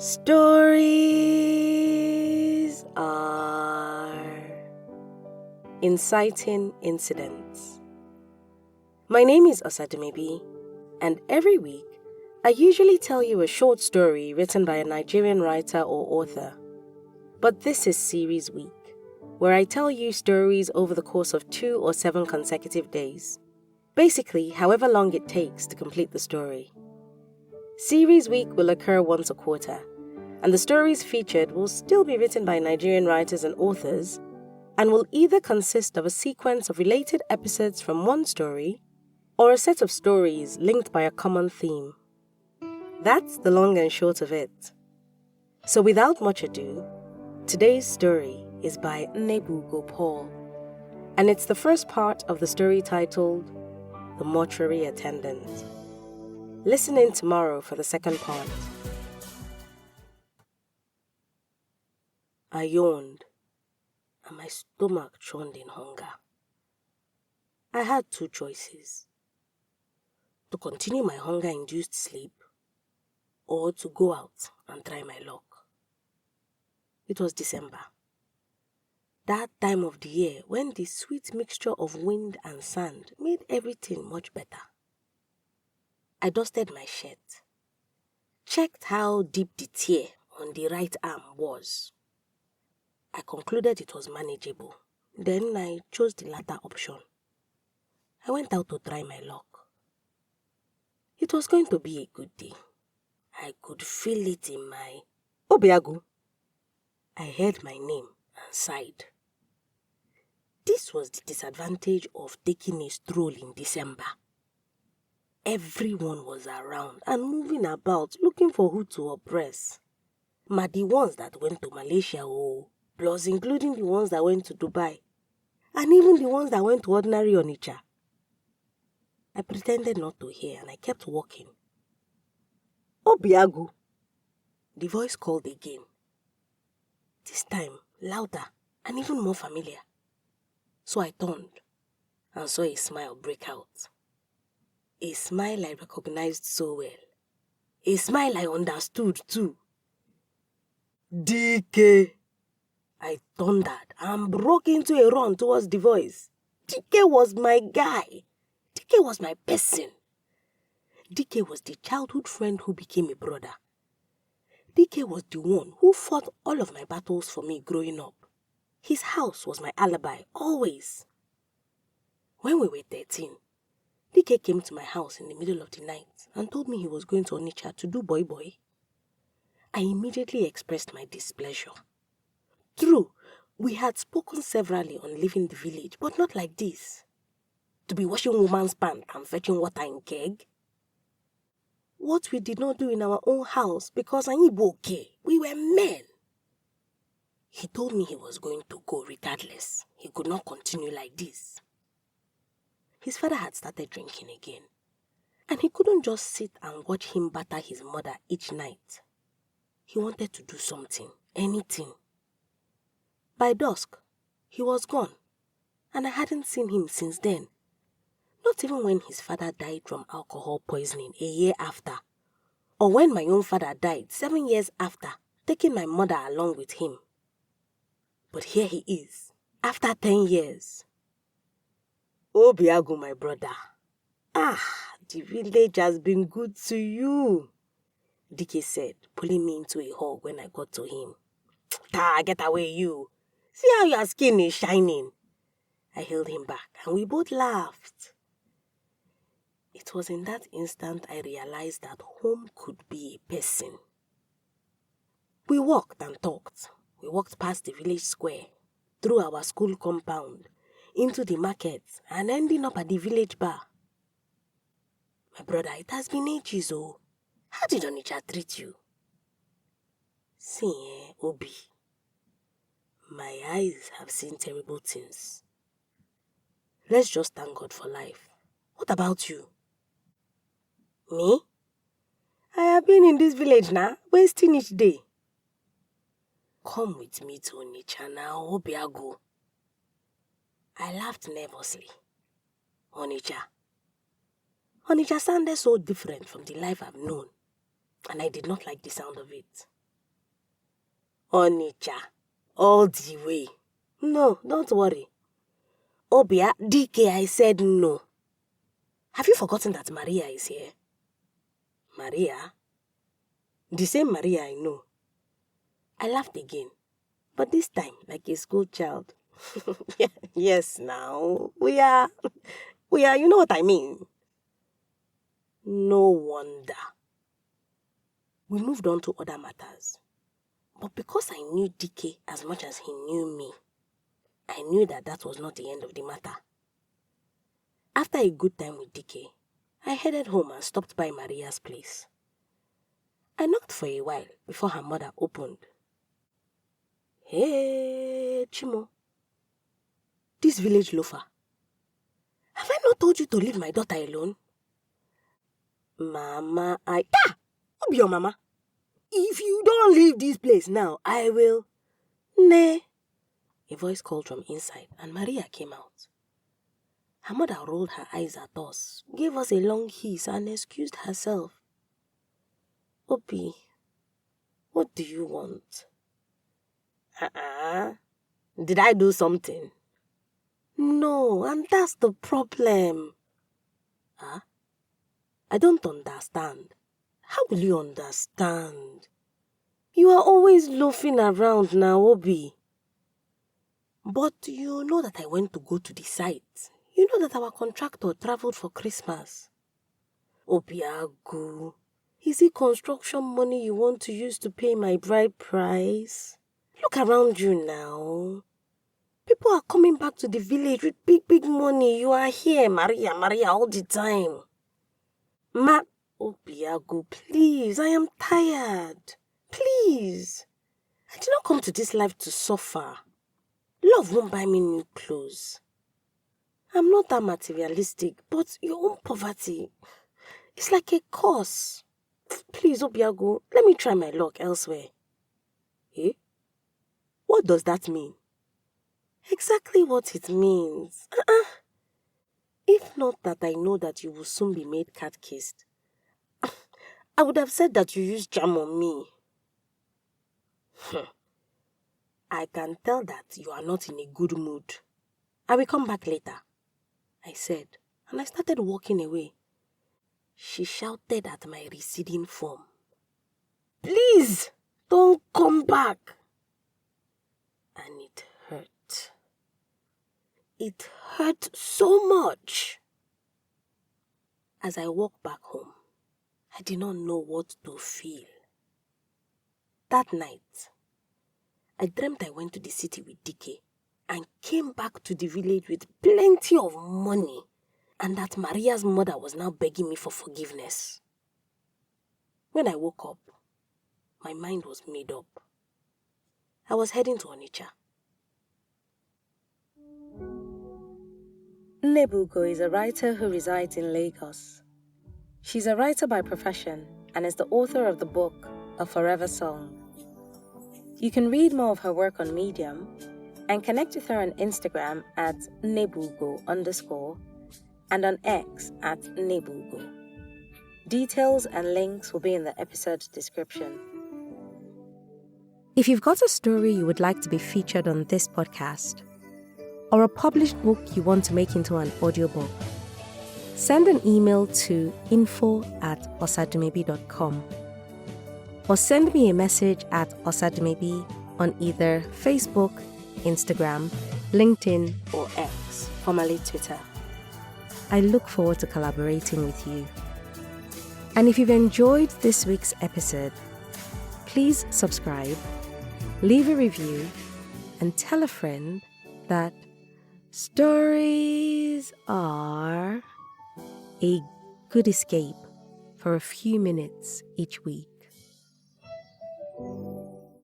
Stories are inciting incidents. My name is Osademebi, and every week I usually tell you a short story written by a Nigerian writer or author. But this is Series Week, where I tell you stories over the course of 2 or 7 consecutive days. Basically, however long it takes to complete the story. Series Week will occur once a quarter, and the stories featured will still be written by Nigerian writers and authors, and will either consist of a sequence of related episodes from one story, or a set of stories linked by a common theme. That's the long and short of it. So without much ado, today's story is by Nnebuugo Paul, and it's the first part of the story titled The Mortuary Attendant. Listen in tomorrow for the second part. I yawned, and my stomach churned in hunger. I had 2 choices: to continue my hunger-induced sleep, or to go out and try my luck. It was December, that time of the year when the sweet mixture of wind and sand made everything much better. I dusted my shirt, checked how deep the tear on the right arm was. I concluded it was manageable. Then I chose the latter option. I went out to try my luck. It was going to be a good day. I could feel it in my... Obiagu! I heard my name and sighed. This was the disadvantage of taking a stroll in December. Everyone was around and moving about looking for who to oppress. The ones that went to Malaysia, plus including the ones that went to Dubai, and even the ones that went to ordinary Onitsha. I pretended not to hear and I kept walking. Obiagu! The voice called again. This time, louder and even more familiar. So I turned and saw a smile break out. A smile I recognized so well. A smile I understood too. DK! I thundered and broke into a run towards the voice. DK was my guy. DK was my person. DK was the childhood friend who became a brother. DK was the one who fought all of my battles for me growing up. His house was my alibi, always. When we were 13, DK came to my house in the middle of the night and told me he was going to Onitsha to do boy. I immediately expressed my displeasure. True, we had spoken severally on leaving the village, but not like this. To be washing woman's pants and fetching water in keg. What we did not do in our own house because Nnebuugo, we were men. He told me he was going to go regardless. He could not continue like this. His father had started drinking again, and he couldn't just sit and watch him batter his mother each night. He wanted to do something, anything. By dusk, he was gone, and I hadn't seen him since then. Not even when his father died from alcohol poisoning a year after, or when my own father died 7 years after, taking my mother along with him. But here he is, after 10 years. Obiagu, my brother. The village has been good to you, DK said, pulling me into a hug when I got to him. Get away, you. See how your skin is shining. I held him back and we both laughed. It was in that instant I realized that home could be a person. We walked and talked. We walked past the village square, through our school compound, into the market, and ending up at the village bar. My brother, it has been ages, How did Onitsha treat you? See, Obi, my eyes have seen terrible things. Let's just thank God for life. What about you? Me? I have been in this village now, wasting each day. Come with me to Onitsha now, Obiagu. I laughed nervously. Onitsha. Onitsha sounded so different from the life I've known, and I did not like the sound of it. Onitsha, all the way. No, don't worry. Obia, DK, I said no. Have you forgotten that Maria is here? Maria? The same Maria I know. I laughed again, but this time like a school child. Yes, now, we are, you know what I mean. No wonder. We moved on to other matters. But because I knew DK as much as he knew me, I knew that was not the end of the matter. After a good time with DK, I headed home and stopped by Maria's place. I knocked for a while before her mother opened. Hey, Chimo. This village loafer. Have I not told you to leave my daughter alone? Mama, Who be your mama? If you don't leave this place now, I will. Nay. A voice called from inside and Maria came out. Her mother rolled her eyes at us, gave us a long hiss and excused herself. Obi, what do you want? Did I do something? No, and that's the problem. I don't understand. How will you understand? You are always loafing around now, Obi. But you know that I went to go to the site. You know that our contractor traveled for Christmas. Obiagu, is it construction money you want to use to pay my bride price? Look around you now. People are coming back to the village with big money. You are here, Maria, all the time. Obiagu, please, I am tired. Please. I did not come to this life to suffer. Love won't buy me new clothes. I'm not that materialistic, but your own poverty is like a curse. Please, Obiagu, let me try my luck elsewhere. Eh? What does that mean? Exactly what it means. If not that I know that you will soon be made catechist, I would have said that you used jam on me. I can tell that you are not in a good mood. I will come back later, I said, and I started walking away. She shouted at my receding form. Please, don't come back. And it hurt. It hurt so much. As I walked back home, I did not know what to feel. That night, I dreamt I went to the city with DK and came back to the village with plenty of money, and that Maria's mother was now begging me for forgiveness. When I woke up, my mind was made up. I was heading to Onitsha. Nnebuugo is a writer who resides in Lagos. She's a writer by profession and is the author of the book A Forever Song. You can read more of her work on Medium and connect with her on Instagram at Nnebuugo_ and on X at Nnebuugo. Details and links will be in the episode description. If you've got a story you would like to be featured on this podcast, or a published book you want to make into an audiobook, send an email to info@osadumebi.com or send me a message at Osadumebi on either Facebook, Instagram, LinkedIn, or X, formerly Twitter. I look forward to collaborating with you. And if you've enjoyed this week's episode, please subscribe, leave a review, and tell a friend that stories are a good escape for a few minutes each week.